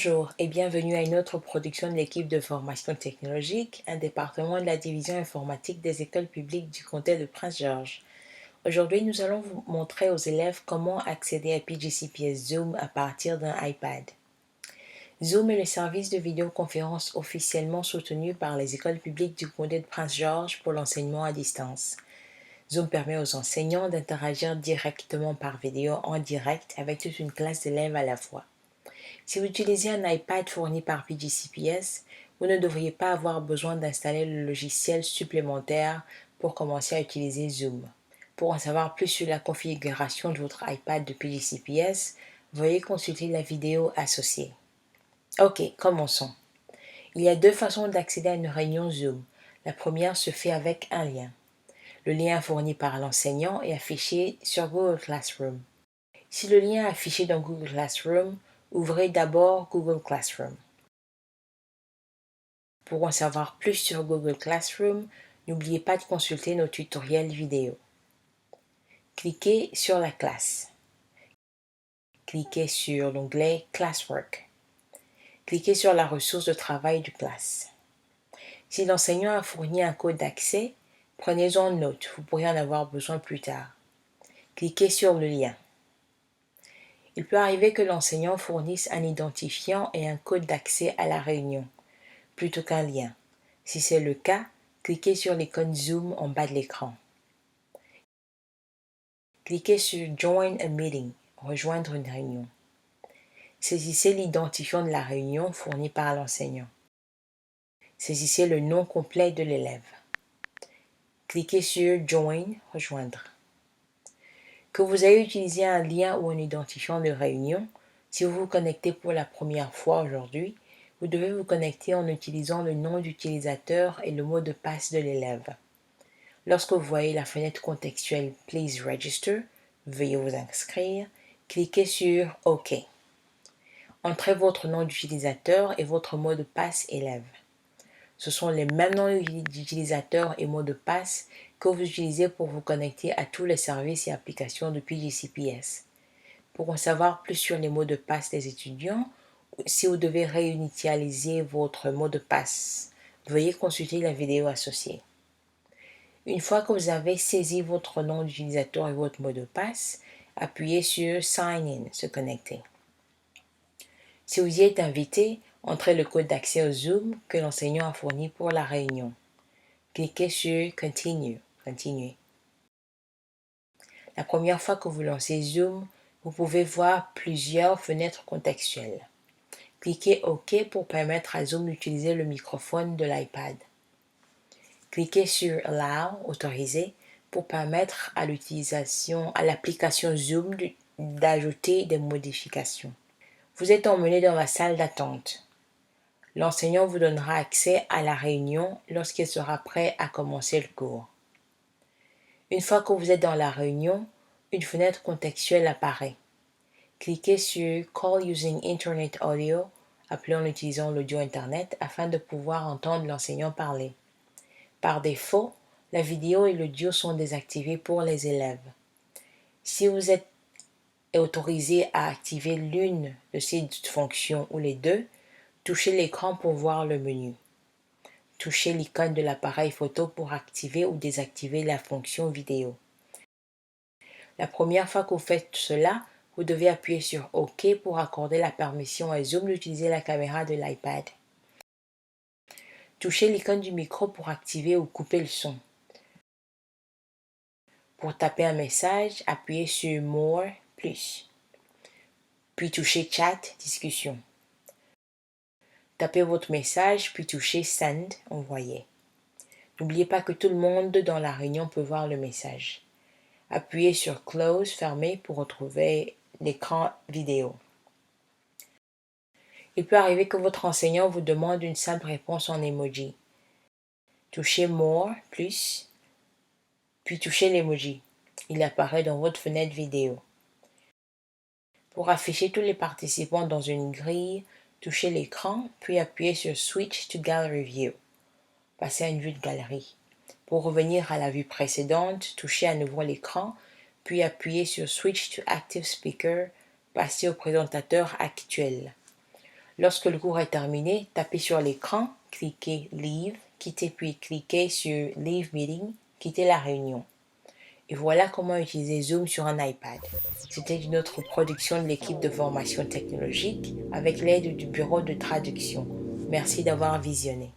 Bonjour et bienvenue à une autre production de l'équipe de formation technologique, un département de la division informatique des écoles publiques du comté de Prince-Georges. Aujourd'hui, nous allons vous montrer aux élèves comment accéder à PGCPS Zoom à partir d'un iPad. Zoom est le service de vidéoconférence officiellement soutenu par les écoles publiques du comté de Prince-Georges pour l'enseignement à distance. Zoom permet aux enseignants d'interagir directement par vidéo en direct avec toute une classe d'élèves à la fois. Si vous utilisez un iPad fourni par PGCPS, vous ne devriez pas avoir besoin d'installer le logiciel supplémentaire pour commencer à utiliser Zoom. Pour en savoir plus sur la configuration de votre iPad de PGCPS, veuillez consulter la vidéo associée. Ok, commençons. Il y a deux façons d'accéder à une réunion Zoom. La première se fait avec un lien. Le lien fourni par l'enseignant est affiché sur Google Classroom. Si le lien est affiché dans Google Classroom, ouvrez d'abord Google Classroom. Pour en savoir plus sur Google Classroom, n'oubliez pas de consulter nos tutoriels vidéo. Cliquez sur la classe. Cliquez sur l'onglet Classwork. Cliquez sur la ressource de travail du classe. Si l'enseignant a fourni un code d'accès, prenez-en note, vous pourrez en avoir besoin plus tard. Cliquez sur le lien. Il peut arriver que l'enseignant fournisse un identifiant et un code d'accès à la réunion, plutôt qu'un lien. Si c'est le cas, cliquez sur l'icône Zoom en bas de l'écran. Cliquez sur Join a Meeting, rejoindre une réunion. Saisissez l'identifiant de la réunion fourni par l'enseignant. Saisissez le nom complet de l'élève. Cliquez sur Join, rejoindre. Que vous ayez utilisé un lien ou un identifiant de réunion, si vous vous connectez pour la première fois aujourd'hui, vous devez vous connecter en utilisant le nom d'utilisateur et le mot de passe de l'élève. Lorsque vous voyez la fenêtre contextuelle « Please register », veuillez vous inscrire, cliquez sur « OK ». Entrez votre nom d'utilisateur et votre mot de passe élève. Ce sont les mêmes noms d'utilisateur et mots de passe que vous utilisez pour vous connecter à tous les services et applications de PGCPS. Pour en savoir plus sur les mots de passe des étudiants, si vous devez réinitialiser votre mot de passe, veuillez consulter la vidéo associée. Une fois que vous avez saisi votre nom d'utilisateur et votre mot de passe, appuyez sur Sign In, se connecter. Si vous y êtes invité, entrez le code d'accès au Zoom que l'enseignant a fourni pour la réunion. Cliquez sur Continue, continuer. La première fois que vous lancez Zoom, vous pouvez voir plusieurs fenêtres contextuelles. Cliquez OK pour permettre à Zoom d'utiliser le microphone de l'iPad. Cliquez sur Allow, autoriser, pour permettre à l'application Zoom d'ajouter des modifications. Vous êtes emmené dans la salle d'attente. L'enseignant vous donnera accès à la réunion lorsqu'il sera prêt à commencer le cours. Une fois que vous êtes dans la réunion, une fenêtre contextuelle apparaît. Cliquez sur Call using Internet Audio, appelé en utilisant l'audio Internet, afin de pouvoir entendre l'enseignant parler. Par défaut, la vidéo et l'audio sont désactivés pour les élèves. Si vous êtes autorisé à activer l'une de ces fonctions ou les deux, touchez l'écran pour voir le menu. Touchez l'icône de l'appareil photo pour activer ou désactiver la fonction vidéo. La première fois que vous faites cela, vous devez appuyer sur OK pour accorder la permission à Zoom d'utiliser la caméra de l'iPad. Touchez l'icône du micro pour activer ou couper le son. Pour taper un message, appuyez sur More, plus. Puis touchez Chat, discussion. Tapez votre message, puis touchez Send, envoyer. N'oubliez pas que tout le monde dans la réunion peut voir le message. Appuyez sur Close, fermer pour retrouver l'écran vidéo. Il peut arriver que votre enseignant vous demande une simple réponse en emoji. Touchez More, plus, puis touchez l'emoji. Il apparaît dans votre fenêtre vidéo. Pour afficher tous les participants dans une grille, touchez l'écran, puis appuyez sur Switch to Gallery View. Passez à une vue de galerie. Pour revenir à la vue précédente, touchez à nouveau l'écran, puis appuyez sur Switch to Active Speaker, passez au présentateur actuel. Lorsque le cours est terminé, tapez sur l'écran, cliquez Leave, quittez puis cliquez sur Leave Meeting, quittez la réunion. Et voilà comment utiliser Zoom sur un iPad. C'était une autre production de l'équipe de formation technologique avec l'aide du bureau de traduction. Merci d'avoir visionné.